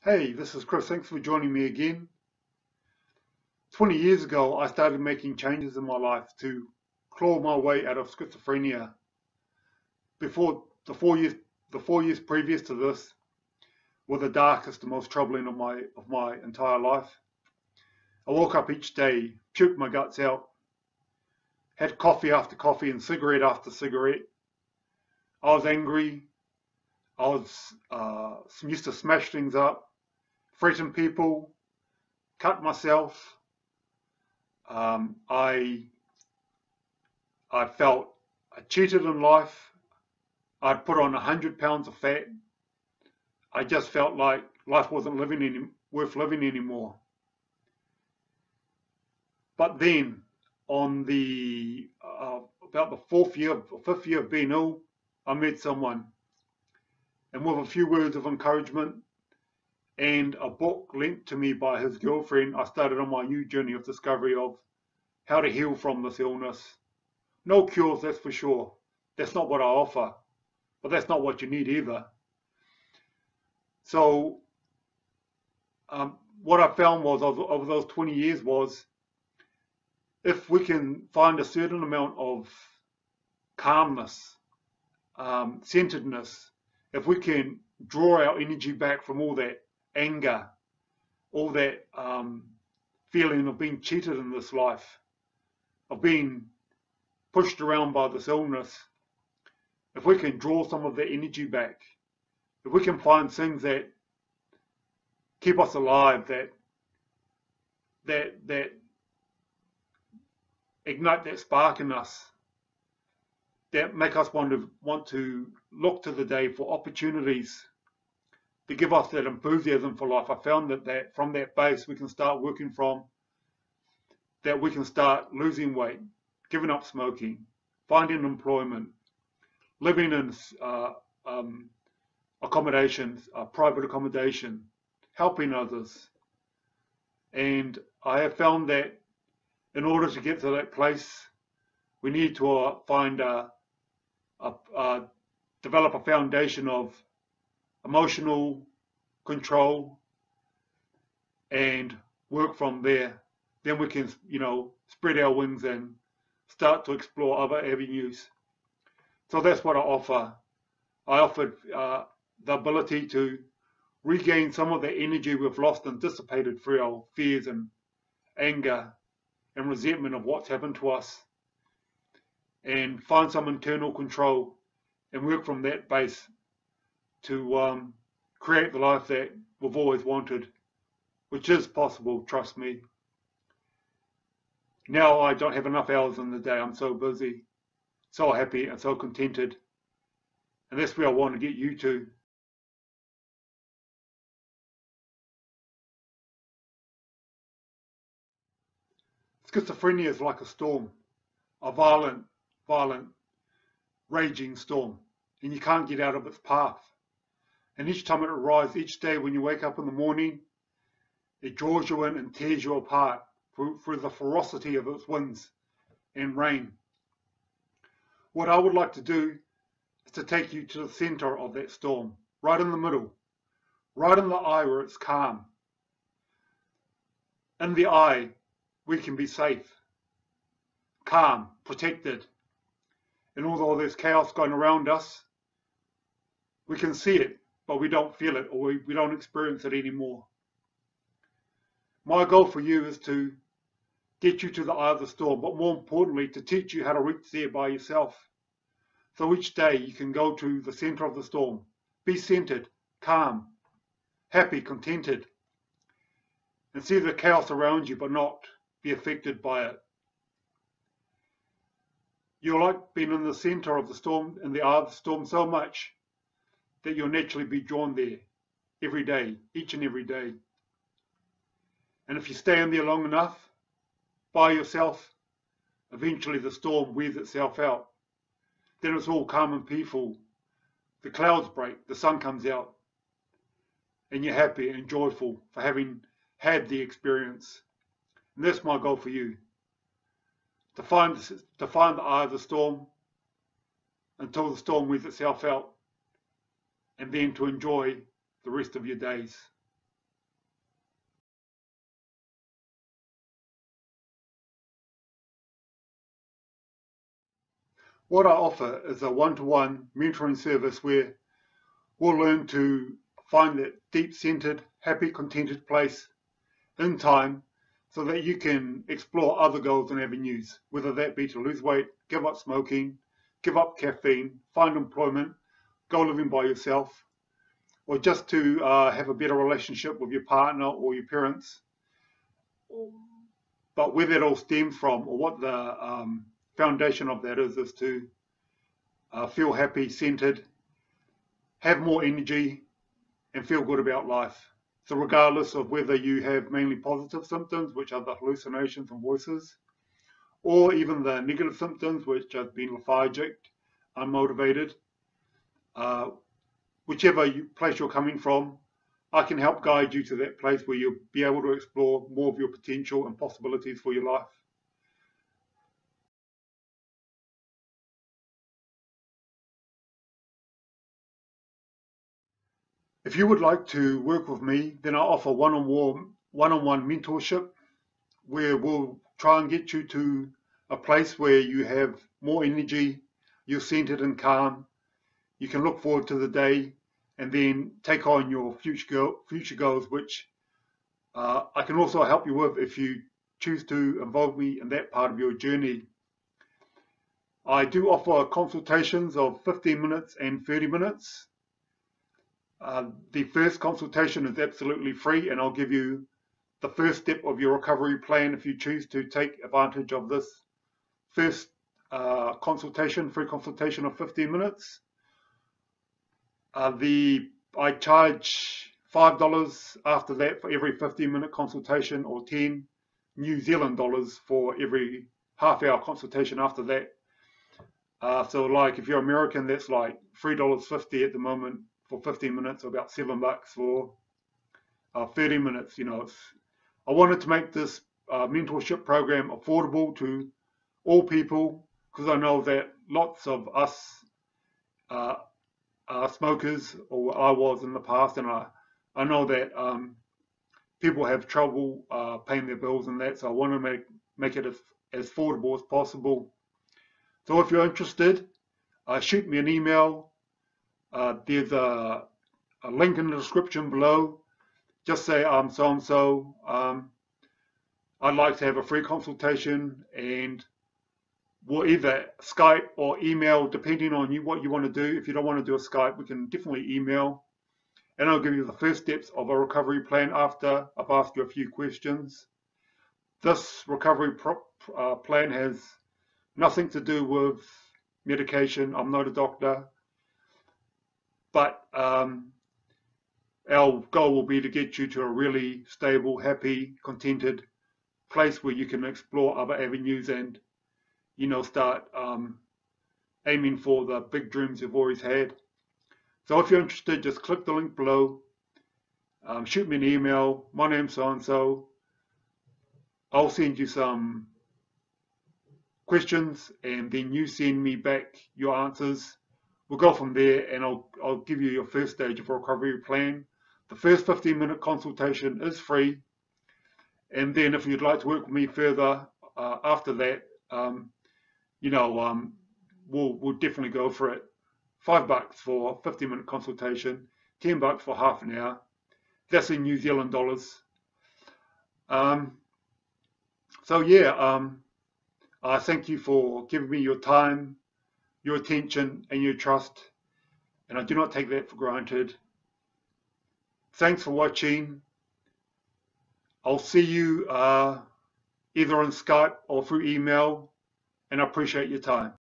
Hey, this is Chris. Thanks for joining me again. 20 years ago, I started making changes in my life to claw my way out of schizophrenia. Before the 4 years previous to this were the darkest and most troubling of my entire life. I woke up each day, puked my guts out, had coffee after coffee and cigarette after cigarette. I was angry. I was used to smash things up, threaten people, cut myself. I felt I cheated in life. I'd put on 100 pounds of fat. I just felt like life wasn't worth living anymore. But then, on the about the fifth year of being ill, I met someone, and with a few words of encouragement and a book lent to me by his girlfriend, I started on my new journey of discovery of how to heal from this illness. No cures, that's for sure. That's not what I offer, but that's not what you need either. So what I found was over those 20 years was if we can find a certain amount of calmness, centeredness, if we can draw our energy back from all that anger, all that feeling of being cheated in this life, of being pushed around by this illness, if we can draw some of that energy back, if we can find things that keep us alive, that ignite that spark in us, that make us want to look to the day for opportunities to give us that enthusiasm for life. I found that from that base we can start working from, that we can start losing weight, giving up smoking, finding employment, living in accommodations, private accommodation, helping others. And I have found that in order to get to that place, we need to develop a foundation of emotional control and work from there. Then we can, spread our wings and start to explore other avenues. So that's what I offer. I offered the ability to regain some of the energy we've lost and dissipated through our fears and anger and resentment of what's happened to us, and find some internal control and work from that base to create the life that we've always wanted, which is possible, trust me. Now I don't have enough hours in the day. I'm so busy, so happy and so contented. And that's where I want to get you to. Schizophrenia is like a storm, a violent, raging storm, and you can't get out of its path. And each time it arrives, each day when you wake up in the morning, it draws you in and tears you apart through the ferocity of its winds and rain. What I would like to do is to take you to the center of that storm, right in the middle, right in the eye where it's calm. In the eye, we can be safe, calm, protected. And although there's chaos going around us, we can see it, but we don't feel it, or we don't experience it anymore. My goal for you is to get you to the eye of the storm, but more importantly, to teach you how to reach there by yourself. So each day you can go to the center of the storm, be centered, calm, happy, contented, and see the chaos around you, but not be affected by it. You'll like being in the center of the storm, in the eye of the storm so much that you'll naturally be drawn there every day, each and every day. And if you stay in there long enough, by yourself, eventually the storm wears itself out. Then it's all calm and peaceful. The clouds break, the sun comes out, and you're happy and joyful for having had the experience. And that's my goal for you. To find the eye of the storm until the storm wears itself out, and then to enjoy the rest of your days. What I offer is a one-to-one mentoring service where we'll learn to find that deep-centered, happy, contented place in time so that you can explore other goals and avenues, whether that be to lose weight, give up smoking, give up caffeine, find employment, go living by yourself, or just to have a better relationship with your partner or your parents. But where that all stems from, or what the foundation of that is to feel happy, centered, have more energy, and feel good about life. So regardless of whether you have mainly positive symptoms, which are the hallucinations and voices, or even the negative symptoms, which have been lethargic, unmotivated, whichever place you're coming from, I can help guide you to that place where you'll be able to explore more of your potential and possibilities for your life. If you would like to work with me, then I offer one-on-one mentorship where we'll try and get you to a place where you have more energy, you're centered and calm, you can look forward to the day and then take on your future goals, which I can also help you with if you choose to involve me in that part of your journey. I do offer consultations of 15 minutes and 30 minutes. The first consultation is absolutely free, and I'll give you the first step of your recovery plan if you choose to take advantage of this first free consultation of 15 minutes. I charge $5 after that for every 15-minute consultation, or 10 New Zealand dollars for every half-hour consultation after that. So like if you're American, that's like $3.50 at the moment for 15 minutes, or about $7 for 30 minutes. I wanted to make this mentorship program affordable to all people, because I know that lots of us are smokers, or I was in the past, and I know that people have trouble paying their bills and that, so I want to make it as affordable as possible. So if you're interested, shoot me an email. There's a link in the description below. Just say I'm so-and-so. I'd like to have a free consultation, and we'll either Skype or email, depending on what you want to do. If you don't want to do a Skype, we can definitely email. And I'll give you the first steps of a recovery plan after I've asked you a few questions. This recovery plan has nothing to do with medication. I'm not a doctor. But our goal will be to get you to a really stable, happy, contented place where you can explore other avenues and, start aiming for the big dreams you've always had. So if you're interested, just click the link below. Shoot me an email. My name's so-and-so. I'll send you some questions, and then you send me back your answers. We'll go from there, and I'll give you your first stage of a recovery plan. The first 15-minute consultation is free, and then if you'd like to work with me further after that, we'll definitely go for it. $5 for a 15-minute consultation, $10 for half an hour. That's in New Zealand dollars. I thank you for giving me your time, your attention, and your trust, and I do not take that for granted. Thanks for watching. I'll see you either on Skype or through email, and I appreciate your time.